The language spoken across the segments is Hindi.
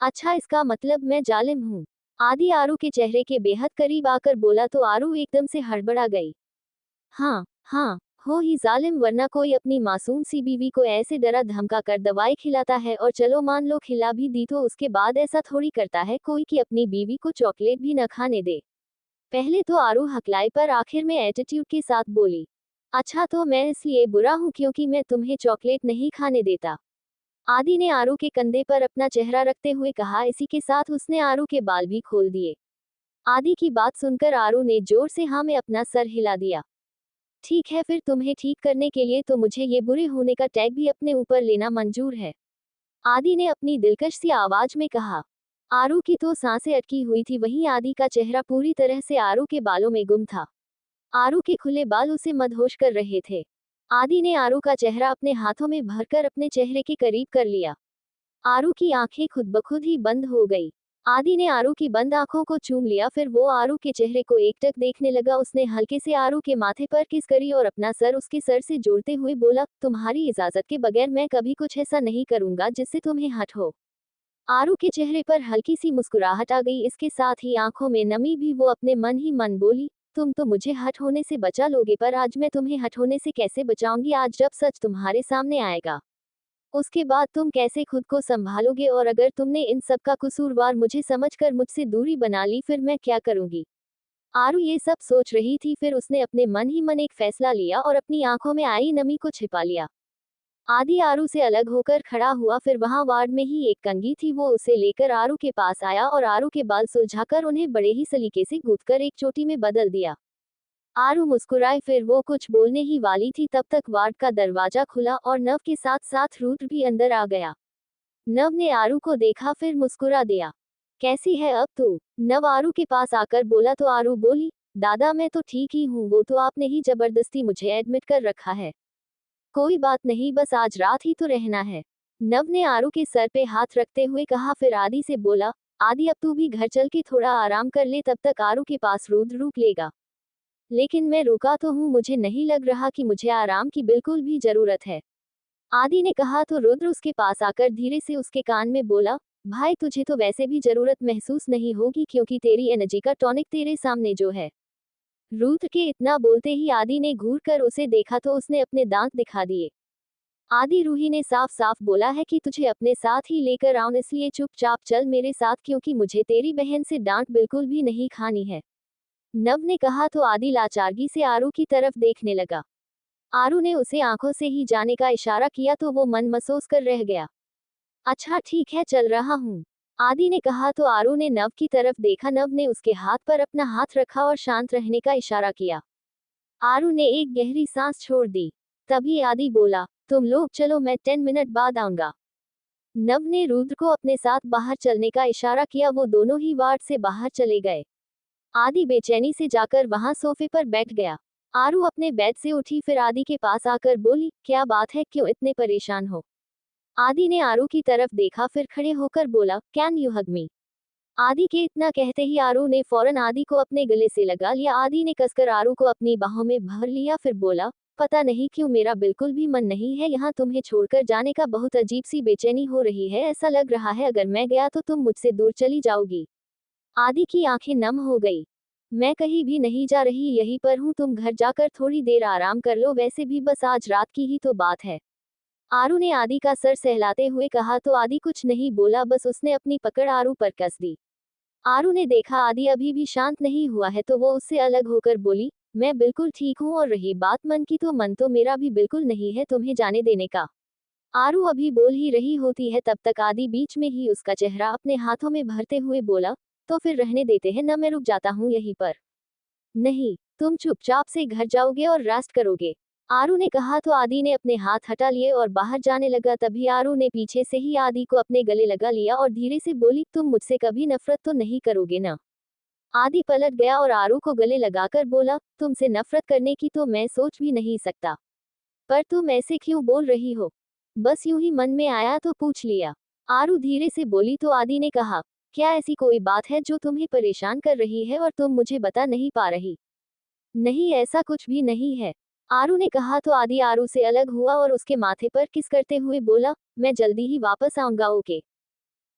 अच्छा, इसका मतलब मैं जालिम हूँ। आदि आरू के चेहरे के बेहद करीब आकर बोला तो आरू एकदम से हड़बड़ा गई। हाँ, हाँ, हो ही जालिम, वरना कोई अपनी मासूम सी बीवी को ऐसे डरा धमका कर दवाई खिलाता है, और चलो मान लो खिला भी दी तो उसके बाद ऐसा थोड़ी करता है कोई कि अपनी बीवी को चॉकलेट भी न खाने दे। पहले तो आरू हकलाई पर आखिर में एटीट्यूड के साथ बोली। अच्छा, तो मैं इसलिए बुरा हूँ क्योंकि मैं तुम्हें चॉकलेट नहीं खाने देता? आदि ने आरू के कंधे पर अपना चेहरा रखते हुए कहा। इसी के साथ उसने आरू के बाल भी खोल दिए। आदि की बात सुनकर आरू ने जोर से हाँ में अपना सर हिला दिया। ठीक है, फिर तुम्हें ठीक करने के लिए तो मुझे ये बुरे होने का टैग भी अपने ऊपर लेना मंजूर है, आदि ने अपनी दिलकश सी आवाज में कहा। आरू की तो सांसें अटकी हुई थी, वहीं आदि का चेहरा पूरी तरह से आरू के बालों में गुम था। आरू के खुले बाल उसे मदहोश कर रहे थे। आदि ने आरू का चेहरा अपने हाथों में भरकर अपने चेहरे के करीब कर लिया। आरू की आंखें खुद ब खुद ही बंद हो गई। आदि ने आरू की बंद आंखों को चूम लिया, फिर वो आरू के चेहरे को एकटक देखने लगा। उसने हल्के से आरू के माथे पर किस करी और अपना सर उसके सर से जोड़ते हुए बोला, तुम्हारी इजाजत के बगैर मैं कभी कुछ ऐसा नहीं करूंगा जिससे तुम्हें हर्ट हो। आरू के चेहरे पर हल्की सी मुस्कुराहट आ गई, इसके साथ ही आंखों में नमी भी। वो अपने मन ही मन बोली, तुम तो मुझे हट होने से बचा लोगे, पर आज मैं तुम्हें हट होने से कैसे बचाऊंगी? आज जब सच तुम्हारे सामने आएगा, उसके बाद तुम कैसे खुद को संभालोगे? और अगर तुमने इन सब का कसूरवार मुझे समझकर मुझसे दूरी बना ली, फिर मैं क्या करूंगी? आरू ये सब सोच रही थी, फिर उसने अपने मन ही मन एक फैसला लिया और अपनी आंखों में आई नमी को छिपा लिया। आदि आरू से अलग होकर खड़ा हुआ, फिर वहां वार्ड में ही एक कंघी थी, वो उसे लेकर आरू के पास आया और आरू के बाल सुलझाकर उन्हें बड़े ही सलीके से गूंथकर एक चोटी में बदल दिया। आरू मुस्कुराई, फिर वो कुछ बोलने ही वाली थी, तब तक वार्ड का दरवाजा खुला और नव के साथ साथ रुद्र भी अंदर आ गया। नव ने आरू को देखा, फिर मुस्कुरा दिया। कैसी है अब तू? नव आरू के पास आकर बोला तो आरू बोली, दादा मैं तो ठीक ही हूँ, वो तो आपने ही जबरदस्ती मुझे एडमिट कर रखा है। कोई बात नहीं, बस आज रात ही तो रहना है। नव ने आरू के सर पे हाथ रखते हुए कहा, फिर आदि से बोला, आदि अब तू भी घर चल के थोड़ा आराम कर ले, तब तक आरू के पास रुद्र रुक लेगा। लेकिन मैं रुका तो हूँ, मुझे नहीं लग रहा कि मुझे आराम की बिल्कुल भी जरूरत है, आदि ने कहा तो रुद्र उसके पास आकर धीरे से उसके कान में बोला, भाई तुझे तो वैसे भी जरूरत महसूस नहीं होगी क्योंकि तेरी एनर्जी का टॉनिक तेरे सामने जो है। रुद्र के इतना बोलते ही आदि ने घूर कर उसे देखा तो उसने अपने दांत दिखा दिए। आदि रूही ने साफ साफ बोला है कि तुझे अपने साथ ही लेकर आऊं, इसलिए चुपचाप चल मेरे साथ क्योंकि मुझे तेरी बहन से डांट बिल्कुल भी नहीं खानी है। नव ने कहा तो आदि लाचारगी से आरू की तरफ देखने लगा। आरू ने उसे आंखों से ही जाने का इशारा किया तो वो मन मसोस कर रह गया। अच्छा ठीक है, चल रहा हूँ, आदि ने कहा तो आरू ने नव की तरफ देखा। नव ने उसके हाथ पर अपना हाथ रखा और शांत रहने का इशारा किया। आरू ने एक गहरी सांस छोड़ दी। तभी आदि बोला, तुम लोग चलो, मैं 10 मिनट बाद आऊंगा। नव ने रुद्र को अपने साथ बाहर चलने का इशारा किया, वो दोनों ही वार्ड से बाहर चले गए। आदि बेचैनी से जाकर वहां सोफे पर बैठ गया। आरू अपने बेड से उठी, फिर आदि के पास आकर बोली, क्या बात है, क्यों इतने परेशान हो? आदि ने आरू की तरफ देखा, फिर खड़े होकर बोला, कैन यू हग मी? आदि के इतना कहते ही आरू ने फौरन आदि को अपने गले से लगा लिया। आदि ने कसकर आरू को अपनी बाहों में भर लिया, फिर बोला, पता नहीं क्यों मेरा बिल्कुल भी मन नहीं है यहाँ, तुम्हें छोड़कर जाने का बहुत अजीब सी बेचैनी हो रही है, ऐसा लग रहा है अगर मैं गया तो तुम मुझसे दूर चली जाओगी। आदि की आंखें नम हो गई। मैं कहीं भी नहीं जा रही, यहीं पर हूँ, तुम घर जाकर थोड़ी देर आराम कर लो, वैसे भी बस आज रात की ही तो बात है। आरू ने आदि का सर सहलाते हुए कहा तो आदि कुछ नहीं बोला, बस उसने अपनी पकड़ आरू पर कस दी। आरू ने देखा आदि अभी भी शांत नहीं हुआ है तो वो उससे अलग होकर बोली, मैं बिल्कुल ठीक हूँ, और रही बात मन की, तो मन तो मेरा भी बिल्कुल नहीं है तुम्हें जाने देने का। आरू अभी बोल ही रही होती है, तब तक आदि बीच में ही उसका चेहरा अपने हाथों में भरते हुए बोला, तो फिर रहने देते हैं ना, मैं रुक जाता हूँ यहीं पर। नहीं, तुम चुपचाप से घर जाओगे और रेस्ट करोगे, आरू ने कहा तो आदि ने अपने हाथ हटा लिए और बाहर जाने लगा। तभी आरू ने पीछे से ही आदि को अपने गले लगा लिया और धीरे से बोली, तुम मुझसे कभी नफरत तो नहीं करोगे ना? आदि पलट गया और आरू को गले लगाकर बोला, तुमसे नफरत करने की तो मैं सोच भी नहीं सकता, पर तुम ऐसे क्यों बोल रही हो? बस यूं ही मन में आया तो पूछ लिया, आरू धीरे से बोली तो आदि ने कहा, क्या ऐसी कोई बात है जो तुम्हें परेशान कर रही है और तुम मुझे बता नहीं पा रही? नहीं, ऐसा कुछ भी नहीं है, आरू ने कहा तो आदि आरू से अलग हुआ और उसके माथे पर किस करते हुए बोला, मैं जल्दी ही वापस आऊंगा, ओके?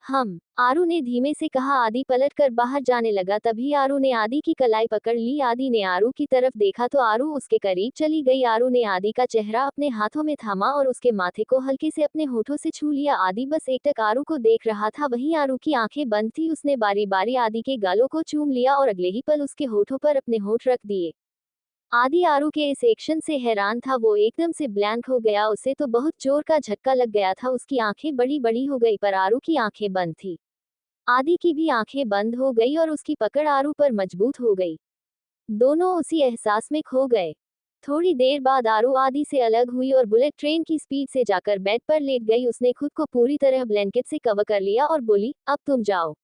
आरू ने धीमे से कहा। आदि पलट कर बाहर जाने लगा। तभी आरू ने आदि की कलाई पकड़ ली। आदि ने आरू की तरफ देखा तो आरू उसके करीब चली गई। आरू ने आदि का चेहरा अपने हाथों में थामा और उसके माथे को हल्के से अपने होठों से छू लिया। आदि बस एकटक आरू को देख रहा था। वहीं आरू की आंखें बंद थी। उसने बारी बारी आदि के गालों को चूम लिया और अगले ही पल उसके होठों पर अपने होठ रख दिए। आदि आरू के इस एक्शन से हैरान था। वो एकदम से ब्लैंक हो गया। उसे तो बहुत जोर का झटका लग गया था। उसकी आंखें बड़ी बड़ी हो गई पर आरू की आंखें बंद थी। आदि की भी आंखें बंद हो गई और उसकी पकड़ आरू पर मजबूत हो गई। दोनों उसी एहसास में खो गए। थोड़ी देर बाद आरू आदि से अलग हुई और बुलेट ट्रेन की स्पीड से जाकर बेड पर लेट गई। उसने खुद को पूरी तरह ब्लैंकेट से कवर कर लिया और बोली, अब तुम जाओ।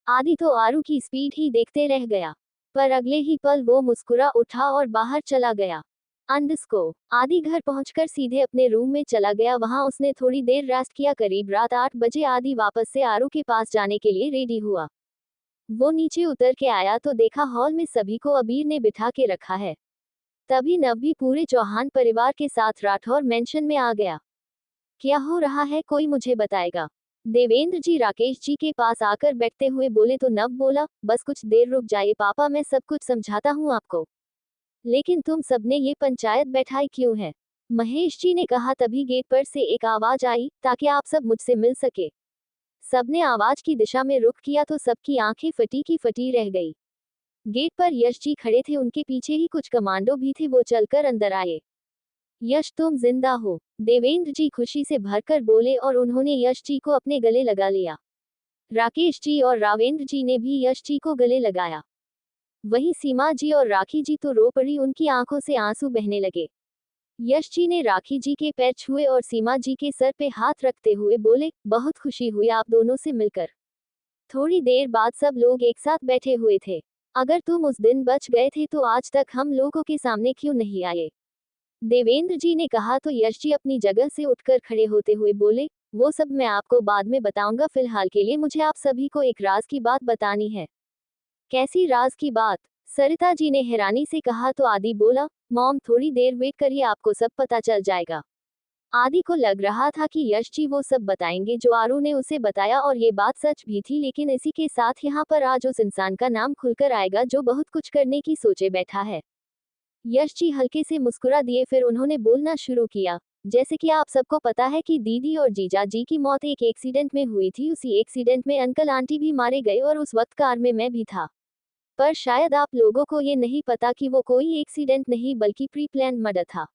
आदि तो आरू की स्पीड ही देखते रह गया, पर अगले ही पल वो मुस्कुरा उठा और बाहर चला गया। आदि घर पहुंचकर सीधे अपने रूम में चला गया। वहां उसने थोड़ी देर रेस्ट किया। करीब रात 8 बजे आदि वापस से आरू के पास जाने के लिए रेडी हुआ। वो नीचे उतर के आया तो देखा हॉल में सभी को अबीर ने बिठा के रखा है। तभी नव भी पूरे चौहान परिवार के साथ राठौर मेंशन में आ गया। क्या हो रहा है, कोई मुझे बताएगा? देवेंद्र जी राकेश जी के पास आकर बैठते हुए बोले तो नव बोला, बस कुछ देर रुक जाइए पापा, मैं सब कुछ समझाता हूँ आपको। लेकिन तुम सबने ये पंचायत बैठाई क्यों है? महेश जी ने कहा। तभी गेट पर से एक आवाज आई, ताकि आप सब मुझसे मिल सके। सबने आवाज की दिशा में रुख किया तो सबकी आंखें फटी की फटी रह गई। गेट पर यश जी खड़े थे। उनके पीछे ही कुछ कमांडो भी थे। वो चलकर अंदर आए। यश, तुम जिंदा हो, देवेंद्र जी खुशी से भरकर बोले और उन्होंने यश जी को अपने गले लगा लिया। राकेश जी और रावेंद्र जी ने भी यश जी को गले लगाया। वहीं सीमा जी और राखी जी तो रो पड़ी। उनकी आंखों से आंसू बहने लगे। यश जी ने राखी जी के पैर छुए और सीमा जी के सर पे हाथ रखते हुए बोले, बहुत खुशी हुई आप दोनों से मिलकर। थोड़ी देर बाद सब लोग एक साथ बैठे हुए थे। अगर तुम उस दिन बच गए थे तो आज तक हम लोगों के सामने क्यों नहीं आए? देवेंद्र जी ने कहा तो यश जी अपनी जगह से उठकर खड़े होते हुए बोले, वो सब मैं आपको बाद में बताऊंगा, फिलहाल के लिए मुझे आप सभी को एक राज की बात बतानी है। कैसी राज की बात? सरिता जी ने हैरानी से कहा तो आदि बोला, मॉम थोड़ी देर वेट करिए, आपको सब पता चल जाएगा। आदि को लग रहा था कि यश जी वो सब बताएंगे जो आरू ने उसे बताया और ये बात सच भी थी। लेकिन इसी के साथ यहाँ पर आज उस इंसान का नाम खुलकर आएगा जो बहुत कुछ करने की सोचे बैठा है। यश जी हल्के से मुस्कुरा दिए। फिर उन्होंने बोलना शुरू किया, जैसे कि आप सबको पता है कि दीदी और जीजा जी की मौत एक एक्सीडेंट में हुई थी। उसी एक्सीडेंट में अंकल आंटी भी मारे गए और उस वक्त कार में मैं भी था। पर शायद आप लोगों को ये नहीं पता कि वो कोई एक्सीडेंट नहीं बल्कि प्री प्लान मर्डर था।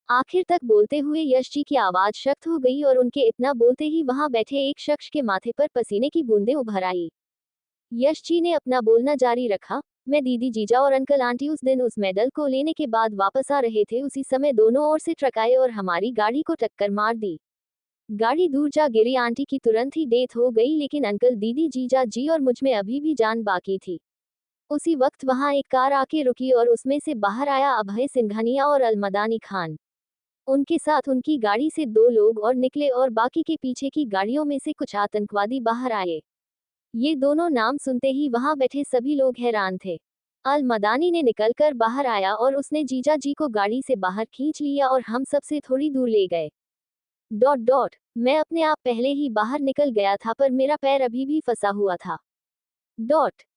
आखिर तक बोलते हुए यश जी की आवाज सख्त हो गई और उनके इतना बोलते ही वहां बैठे एक शख्स के माथे पर पसीने की बूंदें उभर आई। यश जी ने अपना बोलना जारी रखा, मैं दीदी जीजा और अंकल आंटी उस दिन उस मेडल को लेने के बाद वापस आ रहे थे। उसी समय दोनों ओर से ट्रक आए और हमारी गाड़ी को टक्कर मार दी। गाड़ी दूर जा गिरी। आंटी की तुरंत ही डेथ हो गई, लेकिन अंकल दीदी जीजा जी और मुझ में अभी भी जान बाकी थी। उसी वक्त वहां एक कार आके रुकी और उसमें से बाहर आया अभय सिंघानिया और अलमदानी खान। उनके साथ उनकी गाड़ी से 2 लोग और निकले और बाकी के पीछे की गाड़ियों में से कुछ आतंकवादी बाहर आए। ये दोनों नाम सुनते ही वहां बैठे सभी लोग हैरान थे। अल मदानी ने निकलकर बाहर आया और उसने जीजा जी को गाड़ी से बाहर खींच लिया और हम सबसे थोड़ी दूर ले गए। मैं अपने आप पहले ही बाहर निकल गया था पर मेरा पैर अभी भी फंसा हुआ था।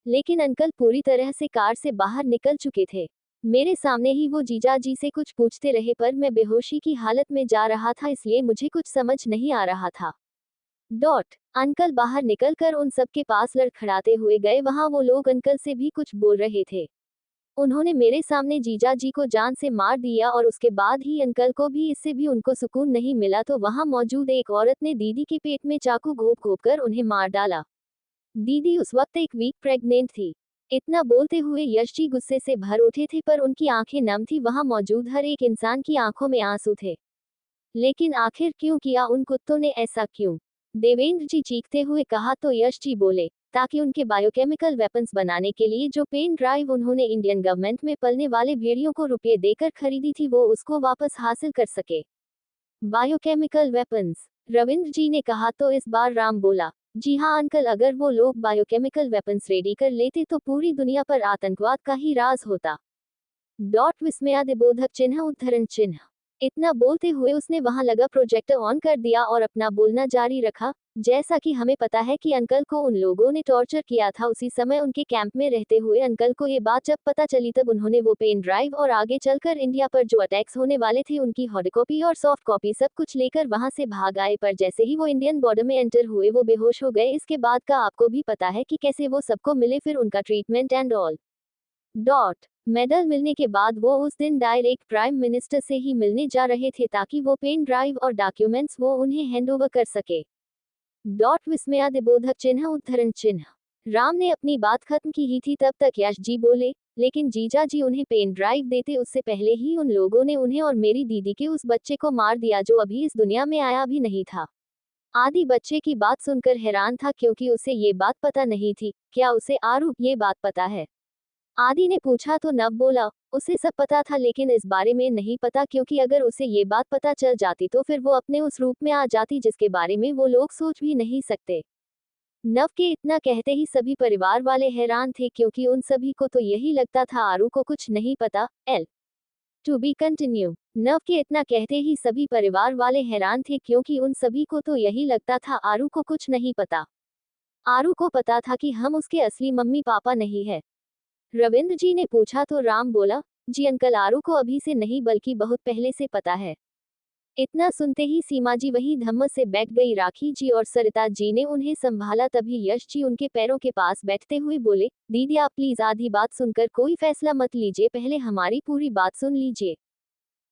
लेकिन अंकल पूरी तरह से कार से बाहर निकल चुके थे। मेरे सामने ही वो जीजा जी से कुछ पूछते रहे पर मैं बेहोशी की हालत में जा रहा था, इसलिए मुझे कुछ समझ नहीं आ रहा था। अंकल बाहर निकलकर उन सब के पास लड़खड़ाते हुए गए। वहां वो लोग अंकल से भी कुछ बोल रहे थे। उन्होंने मेरे सामने जीजा जी को जान से मार दिया और उसके बाद ही अंकल को भी। इससे भी उनको सुकून नहीं मिला तो वहां मौजूद एक औरत ने दीदी के पेट में चाकू घोंप घोंप कर उन्हें मार डाला। दीदी उस वक्त एक वीक प्रेग्नेंट थी। इतना बोलते हुए यश जी गुस्से से भर उठे थे पर उनकी आंखें नम थी। वहां मौजूद हर एक इंसान की आंखों में आंसू थे। लेकिन आखिर क्यों किया उन कुत्तों ने ऐसा, क्यों? देवेंद्र जी चीखते हुए कहा तो यश जी बोले, ताकि उनके बायोकेमिकल वेपन्स बनाने के लिए जो पेन ड्राइव उन्होंने इंडियन गवर्नमेंट में पलने वाले भेड़ियों को रुपये देकर खरीदी थी वो उसको वापस हासिल कर सके। बायोकेमिकल वेपन्स, रविंद्र जी ने कहा तो इस बार राम बोला, जी हाँ अंकल, अगर वो लोग बायोकेमिकल वेपन्स रेडी कर लेते तो पूरी दुनिया पर आतंकवाद का ही राज होता। विस्मयादिबोधक चिन्ह उद्धरण चिन्ह। इतना बोलते हुए उसने वहां लगा प्रोजेक्टर ऑन कर दिया और अपना बोलना जारी रखा, जैसा कि हमें पता है कि अंकल को उन लोगों ने टॉर्चर किया था, उसी समय उनके कैंप में रहते हुए अंकल को ये बात जब पता चली तब उन्होंने वो पेन ड्राइव और आगे चलकर इंडिया पर जो अटैक्स होने वाले थे उनकी हार्ड कॉपी और सॉफ्ट कॉपी सब कुछ लेकर वहां से भाग आए, पर जैसे ही वो इंडियन बॉर्डर में एंटर हुए वो बेहोश हो गए। इसके बाद का आपको भी पता है कि कैसे वो सबको मिले, फिर उनका treatment and all. Dot medal मिलने के बाद वो उस दिन डायरेक्ट प्राइम मिनिस्टर से ही मिलने जा रहे थे ताकि वो पेन ड्राइव और डॉक्यूमेंट्स वो उन्हें हैंडओवर कर सके। डॉट विस्मयादिबोधक चिन्ह उद्धरण चिन्ह। राम ने अपनी बात खत्म की ही थी तब तक यश जी बोले, लेकिन जीजा जी उन्हें पेन ड्राइव देते उससे पहले ही उन लोगों ने उन्हें और मेरी दीदी के उस बच्चे को मार दिया जो अभी इस दुनिया में आया भी नहीं था। आदि बच्चे की बात सुनकर हैरान था क्योंकि उसे ये बात पता नहीं थी। क्या उसे आरू ये बात पता है? आदि ने पूछा तो नव बोला, उसे सब पता था लेकिन इस बारे में नहीं पता, क्योंकि अगर उसे ये बात पता चल जाती तो फिर वो अपने उस रूप में आ जाती जिसके बारे में वो लोग सोच भी नहीं सकते। नव के इतना कहते ही सभी परिवार वाले हैरान थे क्योंकि उन सभी को तो यही लगता था आरू को कुछ नहीं पता। L two be continue. नव के इतना कहते ही सभी परिवार वाले हैरान थे क्योंकि उन सभी को तो यही लगता था आरू को कुछ नहीं पता। आरू को पता था कि हम उसके असली मम्मी पापा नहीं है। रविंद्र जी ने पूछा तो राम बोला, जी अंकल, आरू को अभी से नहीं बल्कि बहुत पहले से पता है। इतना सुनते ही सीमा जी वहीं धम्म से बैठ गई। राखी जी और सरिता जी ने उन्हें संभाला, तभी यश जी उनके पैरों के पास बैठते हुए बोले, दीदी आप प्लीज आधी बात सुनकर कोई फैसला मत लीजिए, पहले हमारी पूरी बात सुन लीजिए।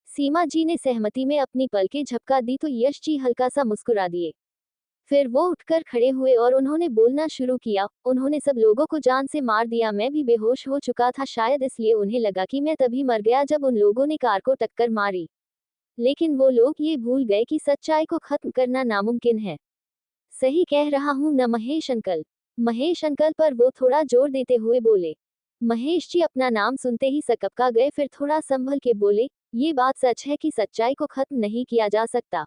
सीमा जी ने सहमति में अपनी पलकें झपका दी तो यश जी हल्का सा मुस्कुरा दिए। फिर वो उठकर खड़े हुए और उन्होंने बोलना शुरू किया, उन्होंने सब लोगों को जान से मार दिया। मैं भी बेहोश हो चुका था, शायद इसलिए उन्हें लगा कि मैं तभी मर गया जब उन लोगों ने कार को टक्कर मारी। लेकिन वो लोग ये भूल गए कि सच्चाई को खत्म करना नामुमकिन है। सही कह रहा हूं न महेश अंकल? महेश अंकल पर वो थोड़ा जोर देते हुए बोले। महेश जी अपना नाम सुनते ही सकपका गए, फिर थोड़ा संभल के बोले, ये बात सच है कि सच्चाई को खत्म नहीं किया जा सकता।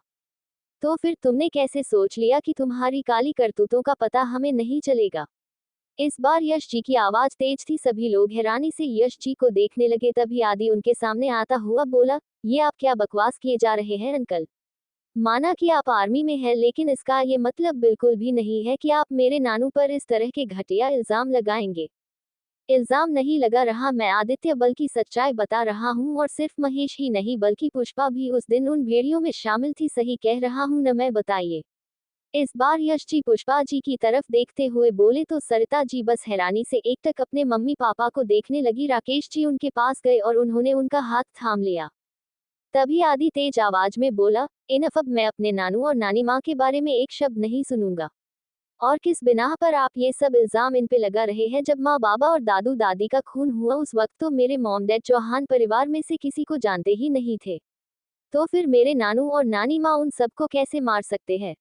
तो फिर तुमने कैसे सोच लिया कि तुम्हारी काली करतूतों का पता हमें नहीं चलेगा? इस बार यश जी की आवाज तेज थी, सभी लोग हैरानी से यश जी को देखने लगे। तभी आदि उनके सामने आता हुआ बोला, ये आप क्या बकवास किए जा रहे हैं अंकल? माना कि आप आर्मी में हैं, लेकिन इसका ये मतलब बिल्कुल भी नहीं है कि आप मेरे नानू पर इस तरह के घटिया इल्जाम लगाएंगे। इल्जाम नहीं लगा रहा मैं आदित्य, बल्कि सच्चाई बता रहा हूँ, और सिर्फ महेश ही नहीं बल्कि पुष्पा भी उस दिन उन भेड़ियों में शामिल थी। सही कह रहा हूँ न मैं? बताइए। इस बार यश जी पुष्पा जी की तरफ देखते हुए बोले तो सरिता जी बस हैरानी से एकटक अपने मम्मी पापा को देखने लगी। राकेश जी उनके पास गए और उन्होंने उनका हाथ थाम लिया। तभी आदि तेज आवाज में बोला, इनफ, अब मैं अपने नानू और नानी माँ के बारे में एक शब्द नहीं सुनूंगा। और किस बिना पर आप ये सब इल्जाम इन पे लगा रहे हैं? जब माँ बाबा और दादू दादी का खून हुआ उस वक्त तो मेरे मॉम डैड चौहान परिवार में से किसी को जानते ही नहीं थे। तो फिर मेरे नानू और नानी माँ उन सबको कैसे मार सकते हैं?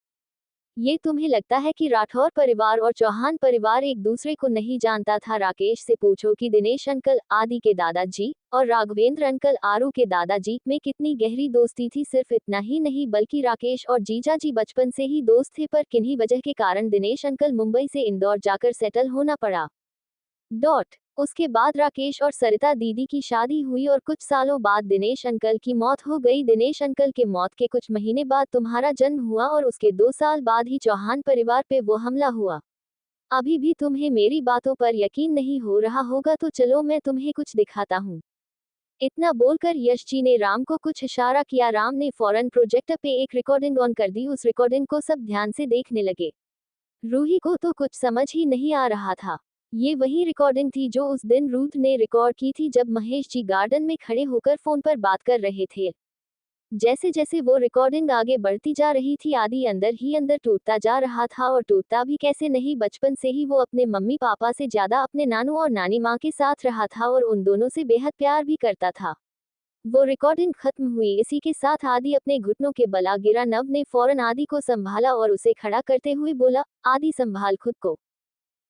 ये तुम्हें लगता है कि राठौर परिवार और चौहान परिवार एक दूसरे को नहीं जानता था? राकेश से पूछो कि दिनेश अंकल आदि के दादाजी और राघवेंद्र अंकल आरू के दादाजी में कितनी गहरी दोस्ती थी। सिर्फ इतना ही नहीं बल्कि राकेश और जीजा जी बचपन से ही दोस्त थे, पर किन्हीं वजह के कारण दिनेश अंकल मुंबई से इंदौर जाकर सेटल होना पड़ा। डॉट उसके बाद राकेश और सरिता दीदी की शादी हुई और कुछ सालों बाद दिनेश अंकल की मौत हो गई। दिनेश अंकल के मौत के कुछ महीने बाद तुम्हारा जन्म हुआ और उसके 2 साल बाद ही चौहान परिवार पे वो हमला हुआ। अभी भी तुम्हें मेरी बातों पर यकीन नहीं हो रहा होगा तो चलो मैं तुम्हें कुछ दिखाता हूँ। इतना बोलकर यश जी ने राम को कुछ इशारा किया। राम ने फौरन प्रोजेक्टर पे एक रिकॉर्डिंग ऑन कर दी। उस रिकॉर्डिंग को सब ध्यान से देखने लगे। रूही को तो कुछ समझ ही नहीं आ रहा था। ये वही रिकॉर्डिंग थी जो उस दिन रूथ ने रिकॉर्ड की थी जब महेश जी गार्डन में खड़े होकर फोन पर बात कर रहे थे। जैसे जैसे वो रिकॉर्डिंग आगे बढ़ती जा रही थी आदि अंदर ही अंदर टूटता जा रहा था, और टूटता भी कैसे नहीं, बचपन से ही वो अपने मम्मी पापा से ज्यादा अपने नानू और नानी माँ के साथ रहा था और उन दोनों से बेहद प्यार भी करता था। वो रिकॉर्डिंग खत्म हुई, इसी के साथ आदि अपने घुटनों के बल गिरा। नव ने फौरन आदि को संभाला और उसे खड़ा करते हुए बोला, आदि संभाल खुद को।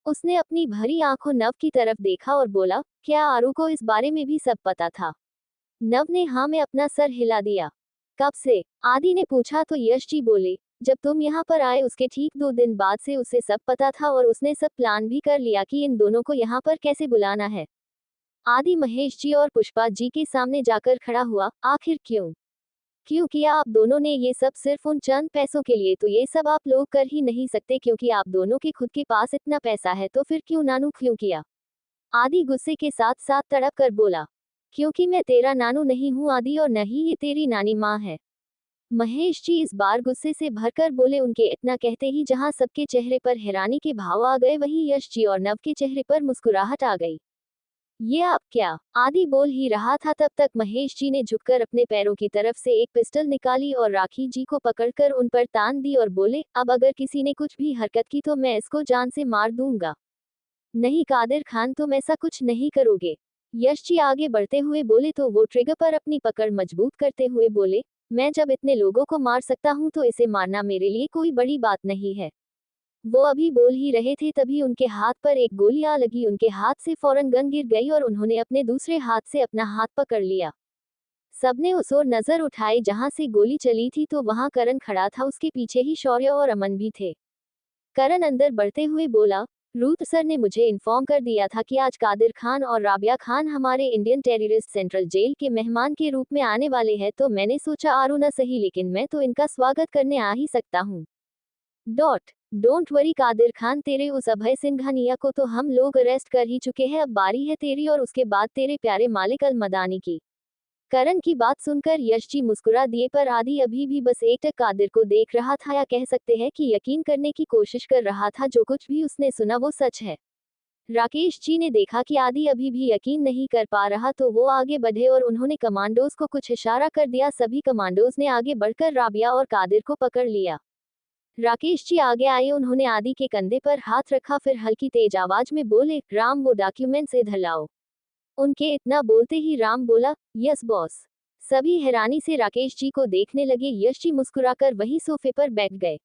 उसने अपनी भरी आंखों नव की तरफ देखा और बोला, क्या आरू को इस बारे में भी सब पता था? नव ने हाँ में अपना सर हिला दिया। कब से? आदि ने पूछा तो यश जी बोले, जब तुम यहाँ पर आए उसके ठीक 2 दिन बाद से उसे सब पता था और उसने सब प्लान भी कर लिया कि इन दोनों को यहाँ पर कैसे बुलाना है। आदि महेश जी और पुष्पा जी के सामने जाकर खड़ा हुआ, आखिर क्यों? क्यों किया आप दोनों ने ये सब सिर्फ उन चंद पैसों के लिए? तो ये सब आप लोग कर ही नहीं सकते क्योंकि आप दोनों के खुद के पास इतना पैसा है, तो फिर क्यों नानू क्यों किया? आदि गुस्से के साथ साथ तड़प कर बोला। क्योंकि मैं तेरा नानू नहीं हूँ आदि, और न ही ये तेरी नानी माँ है। महेश जी इस बार गुस्से से भरकर बोले। उनके इतना कहते ही जहां सबके चेहरे पर हैरानी के भाव आ गए, वहीं यश जी और नव के चेहरे पर मुस्कुराहट आ गई। ये आप क्या? आदि बोल ही रहा था, तब तक महेश जी ने झुककर अपने पैरों की तरफ से एक पिस्टल निकाली और राखी जी को पकड़कर उन पर तान दी और बोले, अब अगर किसी ने कुछ भी हरकत की तो मैं इसको जान से मार दूंगा। नहीं कादिर खान, तुम ऐसा कुछ नहीं करोगे। यश जी आगे बढ़ते हुए बोले तो वो ट्रिगर पर अपनी पकड़ मजबूत करते हुए बोले, मैं जब इतने लोगों को मार सकता हूँ तो इसे मारना मेरे लिए कोई बड़ी बात नहीं है। वो अभी बोल ही रहे थे तभी उनके हाथ पर एक गोली आ लगी। उनके हाथ से फौरन गन गिर गई और उन्होंने अपने दूसरे हाथ से अपना हाथ पकड़ लिया। सबने उस ओर नजर उठाई जहां से गोली चली थी, तो वहां करण खड़ा था, उसके पीछे ही शौर्य और अमन भी थे। करण अंदर बढ़ते हुए बोला, रूथ सर ने मुझे इन्फॉर्म कर दिया था कि आज कादिर खान और राबिया खान हमारे इंडियन टेररिस्ट सेंट्रल जेल के मेहमान के रूप में आने वाले हैं, तो मैंने सोचा आरू न सही लेकिन मैं तो इनका स्वागत करने आ ही सकता हूँ। डोंट वरी कादिर खान, तेरे उस अभय सिंघानिया को तो हम लोग अरेस्ट कर ही चुके हैं, अब बारी है तेरी और उसके बाद तेरे प्यारे मालिक अल मदानी की। करण की बात सुनकर यश जी मुस्कुरा दिए, पर आदि अभी भी बस एकटक कादिर को देख रहा था, या कह सकते हैं कि यकीन करने की कोशिश कर रहा था जो कुछ भी उसने सुना वो सच है। राकेश जी ने देखा कि आदि अभी भी यकीन नहीं कर पा रहा, तो वो आगे बढ़े और उन्होंने कमांडोज को कुछ इशारा कर दिया। सभी कमांडोज ने आगे बढ़कर राबिया और कादिर को पकड़ लिया। राकेश जी आगे आए, उन्होंने आदि के कंधे पर हाथ रखा, फिर हल्की तेज आवाज में बोले, राम वो डॉक्यूमेंट्स इधर लाओ। उनके इतना बोलते ही राम बोला, यस बॉस। सभी हैरानी से राकेश जी को देखने लगे। यश जी मुस्कुराकर वहीं सोफे पर बैठ गए।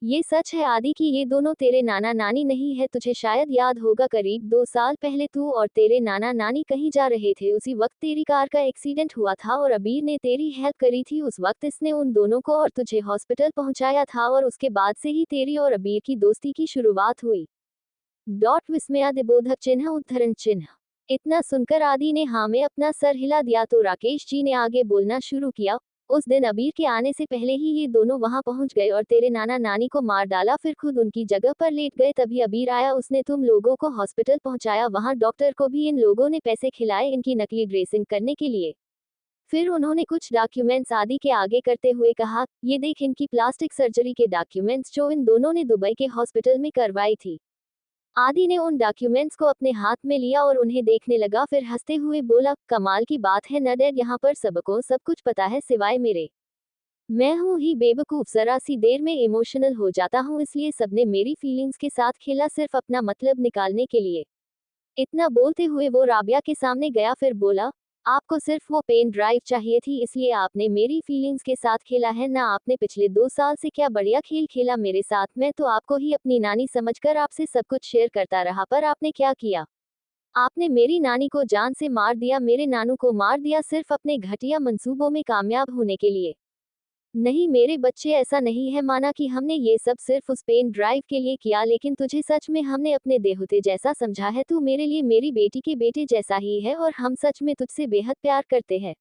ये सच है आदि कि ये दोनों तेरे नाना नानी नहीं है? तुझे शायद याद होगा करीब 2 साल पहले तू और तेरे नाना नानी कहीं जा रहे थे। उसी वक्त तेरी कार का एक्सीडेंट हुआ था और अबीर ने तेरी हेल्प करी थी। उस वक्त इसने उन दोनों को और तुझे हॉस्पिटल पहुंचाया था और उसके बाद से ही तेरी और अबीर की दोस्ती की शुरुआत हुई। विस्मयादिबोधक चिन्ह उद्धरण चिन्ह। इतना सुनकर आदि ने हाँ में अपना सर हिला दिया, तो राकेश जी ने आगे बोलना शुरू किया। उस दिन अबीर के आने से पहले ही ये दोनों वहां पहुंच गए और तेरे नाना नानी को मार डाला, फिर खुद उनकी जगह पर लेट गए। तभी अबीर आया, उसने तुम लोगों को हॉस्पिटल पहुंचाया, वहां डॉक्टर को भी इन लोगों ने पैसे खिलाए इनकी नकली ड्रेसिंग करने के लिए। फिर उन्होंने कुछ डॉक्यूमेंट्स आदि के आगे करते हुए कहा, ये देख इनकी प्लास्टिक सर्जरी के डॉक्यूमेंट्स जो इन दोनों ने दुबई के हॉस्पिटल में करवाई थी। आदि ने उन डॉक्यूमेंट्स को अपने हाथ में लिया और उन्हें देखने लगा, फिर हंसते हुए बोला, कमाल की बात है न डैड, यहाँ पर सबको सब कुछ पता है सिवाय मेरे। मैं हूँ ही बेवकूफ, जरा सी देर में इमोशनल हो जाता हूँ, इसलिए सबने मेरी फीलिंग्स के साथ खेला सिर्फ अपना मतलब निकालने के लिए। इतना बोलते हुए वो राबिया के सामने गया, फिर बोला, आपको सिर्फ वो पेन ड्राइव चाहिए थी इसलिए आपने मेरी फीलिंग्स के साथ खेला है ना? आपने पिछले 2 साल से क्या बढ़िया खेल खेला मेरे साथ। मैं तो आपको ही अपनी नानी समझकर आपसे सब कुछ शेयर करता रहा, पर आपने क्या किया? आपने मेरी नानी को जान से मार दिया, मेरे नानू को मार दिया, सिर्फ अपने घटिया मंसूबों में कामयाब होने के लिए। नहीं मेरे बच्चे, ऐसा नहीं है, माना कि हमने ये सब सिर्फ उस पेन ड्राइव के लिए किया, लेकिन तुझे सच में हमने अपने देहोते जैसा समझा है। तू मेरे लिए मेरी बेटी के बेटे जैसा ही है और हम सच में तुझसे बेहद प्यार करते हैं।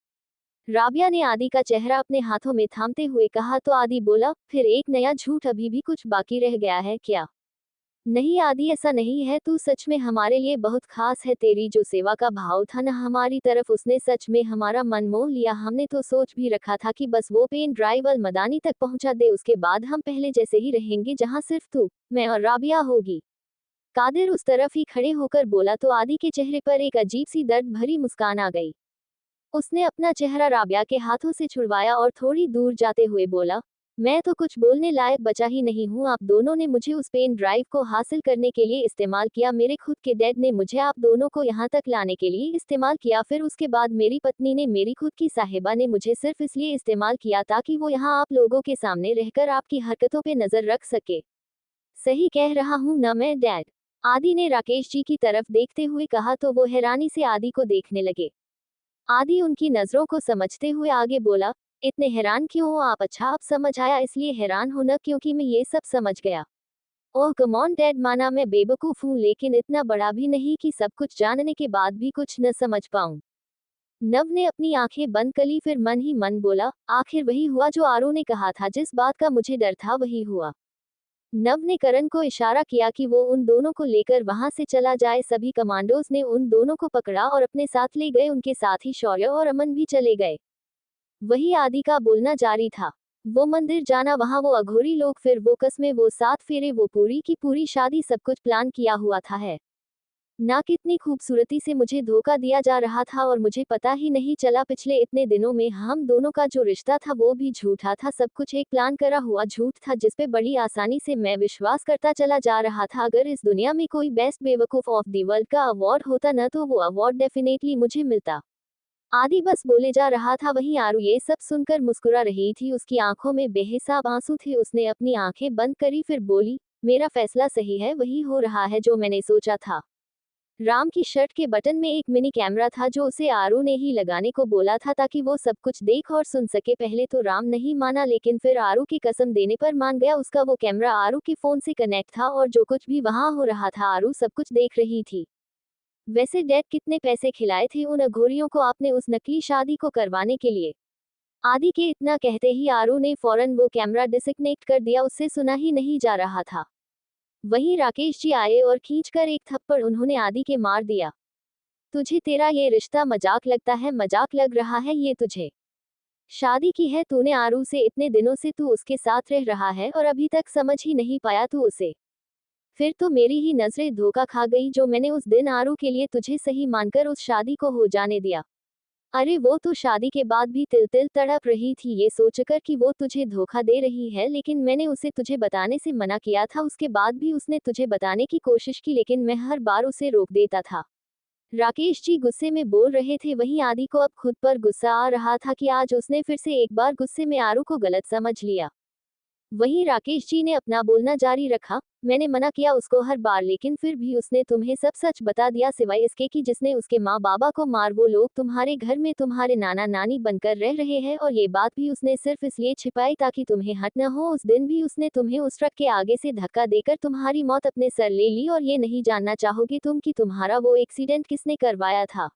राबिया ने आदि का चेहरा अपने हाथों में थामते हुए कहा, तो आदि बोला, फिर एक नया झूठ, अभी भी कुछ बाकी रह गया है क्या? नहीं आदि, ऐसा नहीं है, तू सच में हमारे लिए बहुत खास है। तेरी जो सेवा का भाव था ना हमारी तरफ, उसने सच में हमारा मन मोह लिया। हमने तो सोच भी रखा था कि बस वो पेन ड्राइव अल मदानी तक पहुंचा दे, उसके बाद हम पहले जैसे ही रहेंगे, जहां सिर्फ तू, मैं और राबिया होगी। कादिर उस तरफ ही खड़े होकर बोला, तो आदि के चेहरे पर एक अजीब सी दर्द भरी मुस्कान आ गई। उसने अपना चेहरा राबिया के हाथों से छुड़वाया और थोड़ी दूर जाते हुए बोला, मैं तो कुछ बोलने लायक बचा ही नहीं हूँ। आप दोनों ने मुझे उस पेन ड्राइव को हासिल करने के लिए इस्तेमाल किया, मेरे खुद के डैड ने मुझे आप दोनों को यहाँ तक लाने के लिए इस्तेमाल किया, फिर उसके बाद मेरी पत्नी ने, मेरी खुद की साहिबा ने मुझे सिर्फ इसलिए इस्तेमाल किया ताकि वो यहाँ आप लोगों के सामने रहकर आपकी हरकतों पे नजर रख सके। सही कह रहा हूँ ना मैं डैड? आदि ने राकेश जी की तरफ देखते हुए कहा, तो वो हैरानी से आदि को देखने लगे। आदि उनकी नजरों को समझते हुए आगे बोला, इतने हैरान क्यों हो आप? अच्छा आप समझ आया इसलिए हैरान हो ना, क्योंकि मैं ये सब समझ गया। ओह कम ऑन डैड, माना मैं बेवकूफ हूँ, लेकिन इतना बड़ा भी नहीं कि सब कुछ जानने के बाद भी कुछ न समझ पाऊँ। नव ने अपनी आंखें बंद करी, फिर मन ही मन बोला, आखिर वही हुआ जो आरू ने कहा था, जिस बात का मुझे डर था वही हुआ। नव ने करण को इशारा किया कि वो उन दोनों को लेकर वहां से चला जाए। सभी कमांडोज ने उन दोनों को पकड़ा और अपने साथ ले गए। उनके साथ ही शौर्य और अमन भी चले गए। वही आदि का बोलना जारी था। वो मंदिर जाना, वहां वो अघोरी लोग, फिर वो कस्में, वो 7 फेरे, वो पूरी की पूरी शादी, सब कुछ प्लान किया हुआ था है ना। कितनी खूबसूरती से मुझे धोखा दिया जा रहा था और मुझे पता ही नहीं चला। पिछले इतने दिनों में हम दोनों का जो रिश्ता था वो भी झूठा था। सब कुछ एक प्लान करा हुआ झूठ था जिसपे बड़ी आसानी से मैं विश्वास करता चला जा रहा था। अगर इस दुनिया में कोई बेस्ट बेवकूफ ऑफ द वर्ल्ड का अवार्ड होता न, तो वो अवार्ड डेफिनेटली मुझे मिलता। आदि बस बोले जा रहा था। वहीं आरू ये सब सुनकर मुस्कुरा रही थी। उसकी आंखों में बेहिसाब आंसू थे। उसने अपनी आंखें बंद करी, फिर बोली, मेरा फैसला सही है, वही हो रहा है जो मैंने सोचा था। राम की शर्ट के बटन में एक मिनी कैमरा था जो उसे आरू ने ही लगाने को बोला था ताकि वो सब कुछ देख और सुन सके। पहले तो राम नहीं माना, लेकिन फिर आरू की कसम देने पर मान गया। उसका वो कैमरा आरू के फोन से कनेक्ट था और जो कुछ भी वहां हो रहा था आरू सब कुछ देख रही थी। वैसे डैड कितने पैसे खिलाए थे उन अघोरियों को आपने उस नकली शादी को करवाने के लिए? आदि के इतना कहते ही आरू ने फौरन वो कैमरा डिसकनेक्ट कर दिया। उससे सुना ही नहीं जा रहा था। वहीं राकेश जी आए और खींचकर एक थप्पड़ उन्होंने आदि के मार दिया। तुझे तेरा ये रिश्ता मजाक लगता है? मजाक लग रहा है ये तुझे? शादी की है तूने आरू से, इतने दिनों से तू उसके साथ रह रहा है और अभी तक समझ ही नहीं पाया तू उसे? फिर तो मेरी ही नजरें धोखा खा गई जो मैंने उस दिन आरू के लिए तुझे सही मानकर उस शादी को हो जाने दिया। अरे वो तो शादी के बाद भी तिल तिल तड़प रही थी ये सोचकर कि वो तुझे धोखा दे रही है, लेकिन मैंने उसे तुझे बताने से मना किया था। उसके बाद भी उसने तुझे बताने की कोशिश की, लेकिन मैं हर बार उसे रोक देता था। राकेश जी गुस्से में बोल रहे थे। वहीं आदि को अब खुद पर गुस्सा आ रहा था कि आज उसने फिर से एक बार गुस्से में आरू को गलत समझ लिया। वहीं राकेश जी ने अपना बोलना जारी रखा, मैंने मना किया उसको हर बार, लेकिन फिर भी उसने तुम्हें सब सच बता दिया, सिवाय इसके कि जिसने उसके माँ बाबा को मार। वो लोग तुम्हारे घर में तुम्हारे नाना नानी बनकर रह रहे हैं और ये बात भी उसने सिर्फ इसलिए छिपाई ताकि तुम्हें हट न हो। उस दिन भी उसने तुम्हें उस ट्रक के आगे से धक्का देकर तुम्हारी मौत अपने सर ले ली। और ये नहीं जानना चाहोगे तुम कि तुम्हारा वो एक्सीडेंट किसने करवाया था?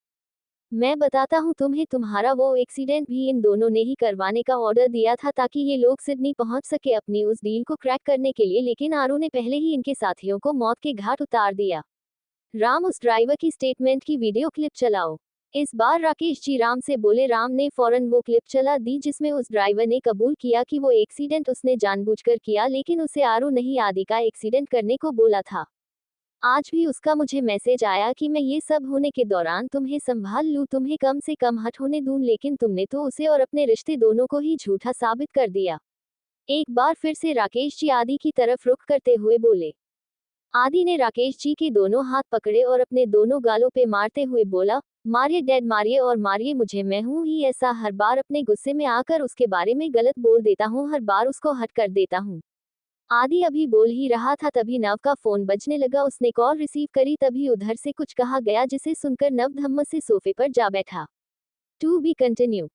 मैं बताता हूँ तुम्हें, तुम्हारा वो एक्सीडेंट भी इन दोनों ने ही करवाने का ऑर्डर दिया था ताकि ये लोग सिडनी पहुंच सके अपनी उस डील को क्रैक करने के लिए, लेकिन आरू ने पहले ही इनके साथियों को मौत के घाट उतार दिया। राम, उस ड्राइवर की स्टेटमेंट की वीडियो क्लिप चलाओ। इस बार राकेश जी राम से बोले। राम ने फौरन वो क्लिप चला दी जिसमें उस ड्राइवर ने कबूल किया कि वो एक्सीडेंट उसने जानबूझकर किया, लेकिन उसे आरू नहीं आदि का एक्सीडेंट करने को बोला था। आज भी उसका मुझे मैसेज आया कि मैं ये सब होने के दौरान तुम्हें संभाल लूं, तुम्हें कम से कम हट होने दूं, लेकिन तुमने तो उसे और अपने रिश्ते दोनों को ही झूठा साबित कर दिया। एक बार फिर से राकेश जी आदि की तरफ रुख करते हुए बोले। आदि ने राकेश जी के दोनों हाथ पकड़े और अपने दोनों गालों पे मारते हुए बोला, मारिए डैड, मारिए और मारिए मुझे, मैं हूं ही ऐसा, हर बार अपने गुस्से में आकर उसके बारे में गलत बोल देता हूं, हर बार उसको हट कर देता हूं। आदि अभी बोल ही रहा था तभी नव का फोन बजने लगा। उसने कॉल रिसीव करी तभी उधर से कुछ कहा गया जिसे सुनकर नव धम्म से सोफे पर जा बैठा। To be continue.